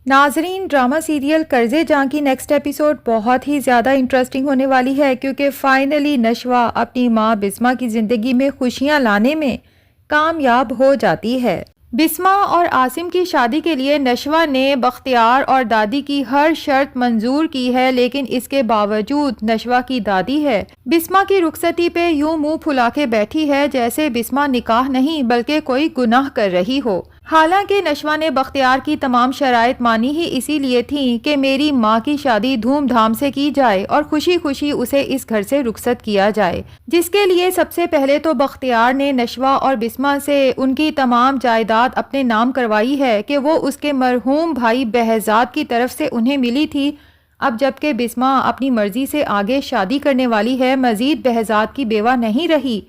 ناظرین، drama serial قرضے جاں کی نیکسٹ ایپیسوڈ بہت ہی زیادہ انٹرسٹنگ ہونے والی ہے، کیونکہ فائنلی نشوہ اپنی ماں بسمہ کی زندگی میں خوشیاں لانے میں کامیاب ہو جاتی ہے۔ بسمہ اور عاصم کی شادی کے لیے نشوہ نے بختیار اور دادی کی ہر شرط منظور کی ہے، لیکن اس کے باوجود نشوہ کی دادی ہے بسمہ کی رخصتی پہ یوں منہ پھلا کے بیٹھی ہے جیسے بسمہ نکاح نہیں بلکہ کوئی گناہ کر رہی ہو۔ حالانکہ نشوہ نے بختیار کی تمام شرائط مانی ہی اسی لیے تھیں کہ میری ماں کی شادی دھوم دھام سے کی جائے اور خوشی خوشی اسے اس گھر سے رخصت کیا جائے، جس کے لیے سب سے پہلے تو بختیار نے نشوہ اور بسمہ سے ان کی تمام جائیداد اپنے نام کروائی ہے کہ وہ اس کے مرحوم بھائی بہزاد کی طرف سے انہیں ملی تھی۔ اب جبکہ بسمہ اپنی مرضی سے آگے شادی کرنے والی ہے، مزید بہزاد کی بیوہ نہیں رہی،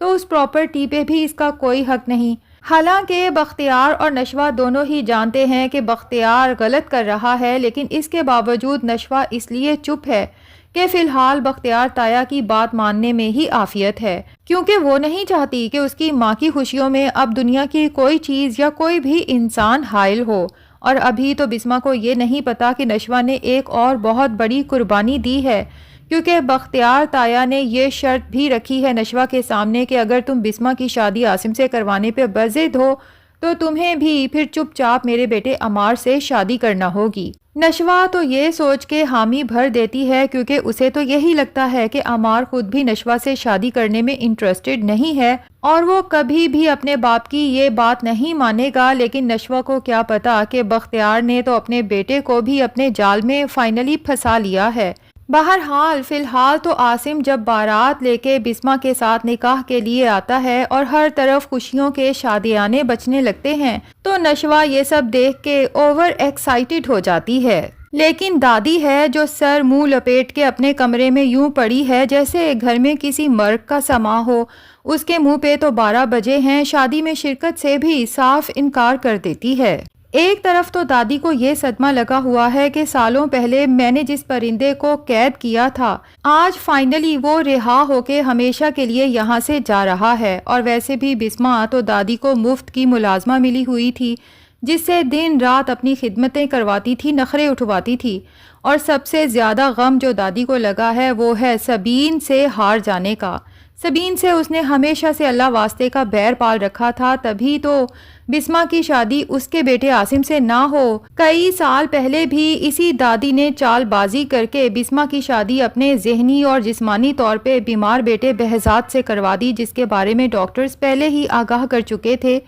تو اس پراپرٹی پہ بھی اس کا کوئی حق نہیں۔ حالانکہ بختیار اور نشوہ دونوں ہی جانتے ہیں کہ بختیار غلط کر رہا ہے، لیکن اس کے باوجود نشوہ اس لیے چپ ہے کہ فی الحال بختیار تایا کی بات ماننے میں ہی عافیت ہے، کیونکہ وہ نہیں چاہتی کہ اس کی ماں کی خوشیوں میں اب دنیا کی کوئی چیز یا کوئی بھی انسان حائل ہو۔ اور ابھی تو بسمہ کو یہ نہیں پتا کہ نشوہ نے ایک اور بہت بڑی قربانی دی ہے، کیونکہ بختیار تایا نے یہ شرط بھی رکھی ہے نشوہ کے سامنے کہ اگر تم بسمہ کی شادی عاصم سے کروانے پہ بضد ہو تو تمہیں بھی پھر چپ چاپ میرے بیٹے عمار سے شادی کرنا ہوگی۔ نشوہ تو یہ سوچ کے حامی بھر دیتی ہے، کیونکہ اسے تو یہی لگتا ہے کہ عمار خود بھی نشوہ سے شادی کرنے میں انٹرسٹڈ نہیں ہے اور وہ کبھی بھی اپنے باپ کی یہ بات نہیں مانے گا، لیکن نشوہ کو کیا پتا کہ بختیار نے تو اپنے بیٹے کو بھی اپنے جال میں فائنلی پھنسا لیا ہے۔ بہرحال فی الحال تو عاصم جب بارات لے کے بسمہ کے ساتھ نکاح کے لیے آتا ہے اور ہر طرف خوشیوں کے شادیانے بجنے لگتے ہیں تو نشوہ یہ سب دیکھ کے اوور ایکسائٹڈ ہو جاتی ہے، لیکن دادی ہے جو سر منہ لپیٹ کے اپنے کمرے میں یوں پڑی ہے جیسے گھر میں کسی مرگ کا سماں ہو۔ اس کے منہ پہ تو 12 بجے ہیں، شادی میں شرکت سے بھی صاف انکار کر دیتی ہے۔ ایک طرف تو دادی کو یہ صدمہ لگا ہوا ہے کہ سالوں پہلے میں نے جس پرندے کو قید کیا تھا آج فائنلی وہ رہا ہو کے ہمیشہ کے لیے یہاں سے جا رہا ہے، اور ویسے بھی بسمہ تو دادی کو مفت کی ملازمہ ملی ہوئی تھی جس سے دن رات اپنی خدمتیں کرواتی تھی، نخرے اٹھواتی تھی، اور سب سے زیادہ غم جو دادی کو لگا ہے وہ ہے سبین سے ہار جانے کا۔ سبین سے اس نے ہمیشہ سے اللہ واسطے کا بیر پال رکھا تھا، تبھی تو بسمہ کی شادی اس کے بیٹے عاصم سے نہ ہو۔ کئی سال پہلے بھی اسی دادی نے چال بازی کر کے بسمہ کی شادی اپنے ذہنی اور جسمانی طور پہ بیمار بیٹے بہزاد سے کروا دی، جس کے بارے میں ڈاکٹرز پہلے ہی آگاہ کر چکے تھے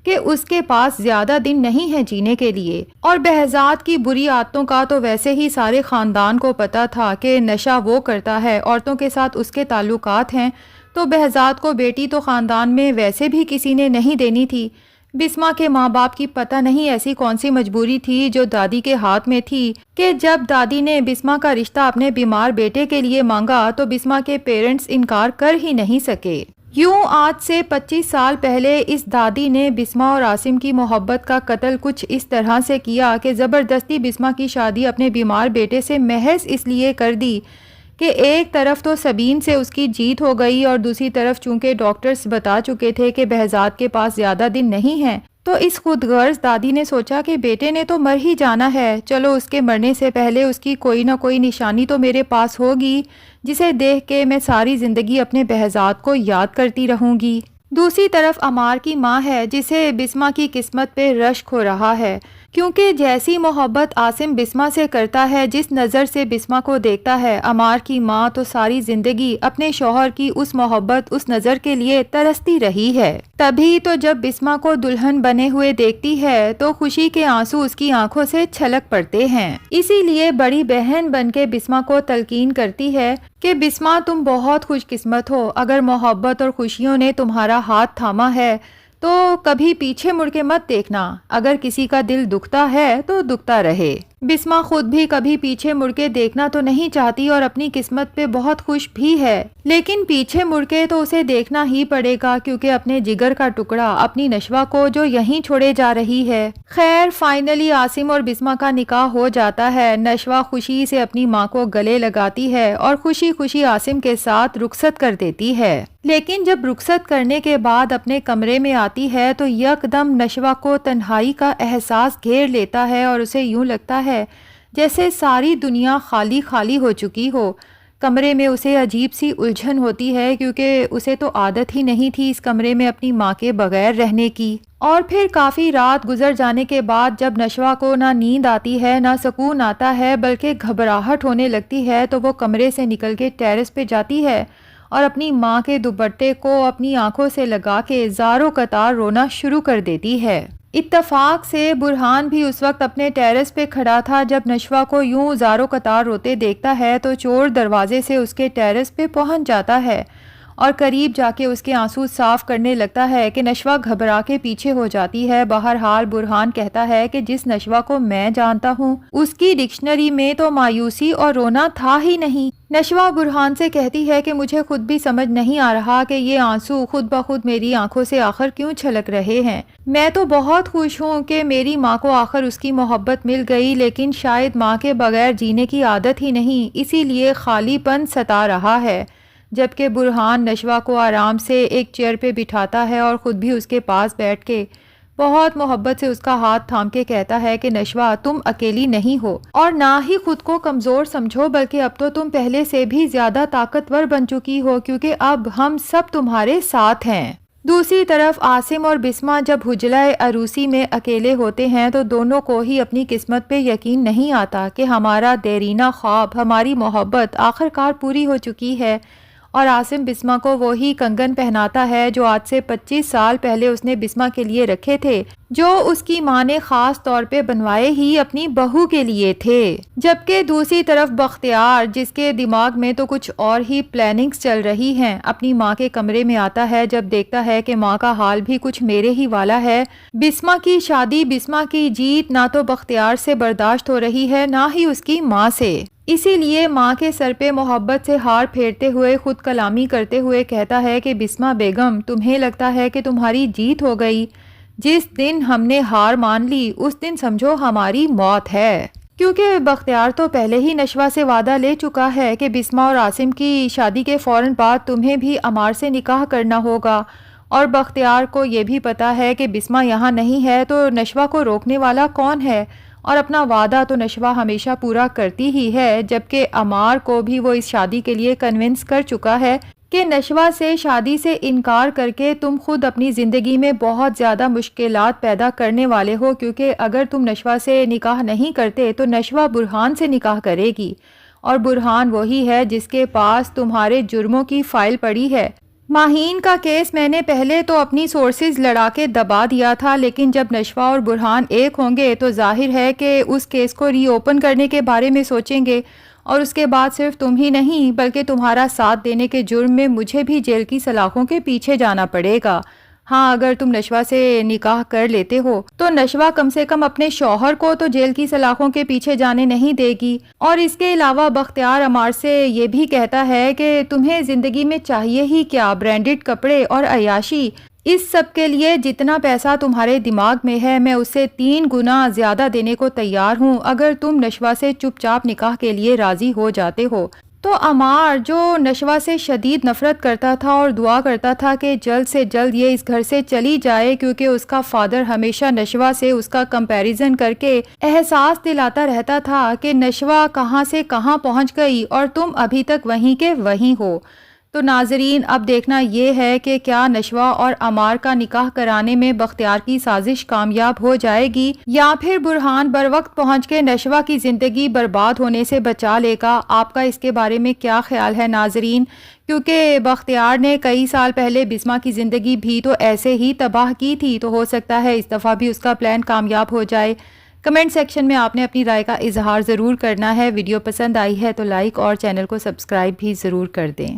کہ اس کے پاس زیادہ دن نہیں ہے جینے کے لیے۔ اور بہزاد کی بری عادتوں کا تو ویسے ہی سارے خاندان کو پتا تھا کہ نشہ وہ کرتا ہے، عورتوں کے ساتھ اس کے تعلقات ہیں، تو بہزاد کو بیٹی تو خاندان میں ویسے بھی کسی نے نہیں دینی تھی۔ بسمہ کے ماں باپ کی پتہ نہیں ایسی کون سی مجبوری تھی جو دادی کے ہاتھ میں تھی کہ جب دادی نے بسمہ کا رشتہ اپنے بیمار بیٹے کے لیے مانگا تو بسمہ کے پیرنٹس انکار کر ہی نہیں سکے۔ یوں آج سے 25 سال پہلے اس دادی نے بسمہ اور عاصم کی محبت کا قتل کچھ اس طرح سے کیا کہ زبردستی بسمہ کی شادی اپنے بیمار بیٹے سے محض اس لیے کر دی کہ ایک طرف تو سبین سے اس کی جیت ہو گئی اور دوسری طرف چونکہ ڈاکٹرز بتا چکے تھے کہ بہزاد کے پاس زیادہ دن نہیں ہیں، تو اس خود غرض دادی نے سوچا کہ بیٹے نے تو مر ہی جانا ہے، چلو اس کے مرنے سے پہلے اس کی کوئی نہ کوئی نشانی تو میرے پاس ہوگی جسے دیکھ کے میں ساری زندگی اپنے بہزاد کو یاد کرتی رہوں گی۔ دوسری طرف عمار کی ماں ہے جسے بسمہ کی قسمت پہ رشک ہو رہا ہے، کیونکہ جیسی محبت عاصم بسمہ سے کرتا ہے، جس نظر سے بسمہ کو دیکھتا ہے، عمار کی ماں تو ساری زندگی اپنے شوہر کی اس محبت، اس نظر کے لیے ترستی رہی ہے۔ تبھی تو جب بسمہ کو دلہن بنے ہوئے دیکھتی ہے تو خوشی کے آنسو اس کی آنکھوں سے چھلک پڑتے ہیں۔ اسی لیے بڑی بہن بن کے بسمہ کو تلقین کرتی ہے کہ بسمہ تم بہت خوش قسمت ہو، اگر محبت اور خوشیوں نے تمہارا ہاتھ تھاما ہے تو کبھی پیچھے مڑ کے مت دیکھنا، اگر کسی کا دل دکھتا ہے تو دکھتا رہے۔ بسما خود بھی کبھی پیچھے مڑ کے دیکھنا تو نہیں چاہتی اور اپنی قسمت پہ بہت خوش بھی ہے، لیکن پیچھے مڑ کے تو اسے دیکھنا ہی پڑے گا کیونکہ اپنے جگر کا ٹکڑا اپنی نشوہ کو جو یہیں چھوڑے جا رہی ہے۔ خیر فائنلی عاصم اور بسما کا نکاح ہو جاتا ہے۔ نشوہ خوشی سے اپنی ماں کو گلے لگاتی ہے اور خوشی خوشی عاصم کے ساتھ رخصت کر دیتی ہے، لیکن جب رخصت کرنے کے بعد اپنے کمرے میں آتی ہے تو یکدم نشوہ کو تنہائی کا احساس گھیر لیتا ہے اور اسے یوں لگتا ہے جیسے ساری دنیا خالی خالی ہو چکی ہو۔ کمرے میں اسے عجیب سی الجھن ہوتی ہے کیونکہ اسے تو عادت ہی نہیں تھی اس کمرے میں اپنی ماں کے بغیر رہنے کی۔ اور پھر کافی رات گزر جانے کے بعد جب نشوہ کو نہ نیند آتی ہے نہ سکون آتا ہے بلکہ گھبراہٹ ہونے لگتی ہے تو وہ کمرے سے نکل کے ٹیرس پہ جاتی ہے اور اپنی ماں کے دوپٹے کو اپنی آنکھوں سے لگا کے زاروں قطار رونا شروع کر دیتی ہے۔ اتفاق سے برہان بھی اس وقت اپنے ٹیرس پہ کھڑا تھا۔ جب نشوہ کو یوں زاروں قطار روتے دیکھتا ہے تو چور دروازے سے اس کے ٹیرس پہ پہنچ جاتا ہے اور قریب جا کے اس کے آنسو صاف کرنے لگتا ہے کہ نشوہ گھبرا کے پیچھے ہو جاتی ہے۔ بہرحال برہان کہتا ہے کہ جس نشوہ کو میں جانتا ہوں اس کی ڈکشنری میں تو مایوسی اور رونا تھا ہی نہیں۔ نشوہ برہان سے کہتی ہے کہ مجھے خود بھی سمجھ نہیں آ رہا کہ یہ آنسو خود بخود میری آنکھوں سے آخر کیوں چھلک رہے ہیں۔ میں تو بہت خوش ہوں کہ میری ماں کو آخر اس کی محبت مل گئی، لیکن شاید ماں کے بغیر جینے کی عادت ہی نہیں، اسی لیے خالی پن ستا رہا ہے۔ جبکہ برہان نشوہ کو آرام سے ایک چیئر پہ بٹھاتا ہے اور خود بھی اس کے پاس بیٹھ کے بہت محبت سے اس کا ہاتھ تھام کے کہتا ہے کہ نشوہ تم اکیلی نہیں ہو اور نہ ہی خود کو کمزور سمجھو، بلکہ اب تو تم پہلے سے بھی زیادہ طاقتور بن چکی ہو کیونکہ اب ہم سب تمہارے ساتھ ہیں۔ دوسری طرف عاصم اور بسما جب حجلہ عروسی میں اکیلے ہوتے ہیں تو دونوں کو ہی اپنی قسمت پہ یقین نہیں آتا کہ ہمارا دیرینہ خواب، ہماری محبت آخرکار پوری ہو چکی ہے، اور عاصم بسما کو وہی کنگن پہناتا ہے جو آج سے 25 سال پہلے اس نے بسما کے لیے رکھے تھے، جو اس کی ماں نے خاص طور پہ بنوائے ہی اپنی بہو کے لیے تھے۔ جبکہ دوسری طرف بختیار، جس کے دماغ میں تو کچھ اور ہی پلاننگز چل رہی ہیں، اپنی ماں کے کمرے میں آتا ہے جب دیکھتا ہے کہ ماں کا حال بھی کچھ میرے ہی والا ہے۔ بسما کی شادی، بسما کی جیت نہ تو بختیار سے برداشت ہو رہی ہے نہ ہی اس کی ماں سے، اسی لیے ماں کے سر پہ محبت سے ہار پھیرتے ہوئے خود کلامی کرتے ہوئے کہتا ہے کہ بسما بیگم، تمہیں لگتا ہے کہ تمہاری جیت ہو گئی؟ جس دن ہم نے ہار مان لی اس دن سمجھو ہماری موت ہے، کیونکہ بختیار تو پہلے ہی نشوہ سے وعدہ لے چکا ہے کہ بسما اور عاصم کی شادی کے فوراً بعد تمہیں بھی عمار سے نکاح کرنا ہوگا، اور بختیار کو یہ بھی پتا ہے کہ بسما یہاں نہیں ہے تو نشوہ کو روکنے والا کون ہے، اور اپنا وعدہ تو نشوہ ہمیشہ پورا کرتی ہی ہے، جبکہ عمار کو بھی وہ اس شادی کے لیے کنونس کر چکا ہے کہ نشوہ سے شادی سے انکار کر کے تم خود اپنی زندگی میں بہت زیادہ مشکلات پیدا کرنے والے ہو، کیونکہ اگر تم نشوہ سے نکاح نہیں کرتے تو نشوہ برہان سے نکاح کرے گی، اور برہان وہی ہے جس کے پاس تمہارے جرموں کی فائل پڑی ہے۔ ماہین کا کیس میں نے پہلے تو اپنی سورسز لڑا کے دبا دیا تھا، لیکن جب نشوہ اور برہان ایک ہوں گے تو ظاہر ہے کہ اس کیس کو ری اوپن کرنے کے بارے میں سوچیں گے، اور اس کے بعد صرف تم ہی نہیں بلکہ تمہارا ساتھ دینے کے جرم میں مجھے بھی جیل کی سلاخوں کے پیچھے جانا پڑے گا۔ ہاں اگر تم نشوہ سے نکاح کر لیتے ہو تو نشوہ کم سے کم اپنے شوہر کو تو جیل کی سلاخوں کے پیچھے جانے نہیں دے گی، اور اس کے علاوہ بختیار عمار سے یہ بھی کہتا ہے کہ تمہیں زندگی میں چاہیے ہی کیا، برانڈڈ کپڑے اور عیاشی، اس سب کے لیے جتنا پیسہ تمہارے دماغ میں ہے میں اس سے 3 گنا زیادہ دینے کو تیار ہوں اگر تم نشوہ سے چپ چاپ نکاح کے لیے راضی ہو جاتے ہو۔ تو عمار جو نشوہ سے شدید نفرت کرتا تھا اور دعا کرتا تھا کہ جلد سے جلد یہ اس گھر سے چلی جائے، کیونکہ اس کا فادر ہمیشہ نشوہ سے اس کا کمپیریزن کر کے احساس دلاتا رہتا تھا کہ نشوہ کہاں سے کہاں پہنچ گئی اور تم ابھی تک وہیں کے وہیں ہو۔ تو ناظرین اب دیکھنا یہ ہے کہ کیا نشوہ اور عمار کا نکاح کرانے میں بختیار کی سازش کامیاب ہو جائے گی، یا پھر برہان بر وقت پہنچ کے نشوہ کی زندگی برباد ہونے سے بچا لے گا۔ آپ کا اس کے بارے میں کیا خیال ہے ناظرین؟ کیونکہ بختیار نے کئی سال پہلے بسما کی زندگی بھی تو ایسے ہی تباہ کی تھی، تو ہو سکتا ہے اس دفعہ بھی اس کا پلان کامیاب ہو جائے۔ کمنٹ سیکشن میں آپ نے اپنی رائے کا اظہار ضرور کرنا ہے۔ ویڈیو پسند آئی ہے تو لائک اور چینل کو سبسکرائب بھی ضرور کر دیں۔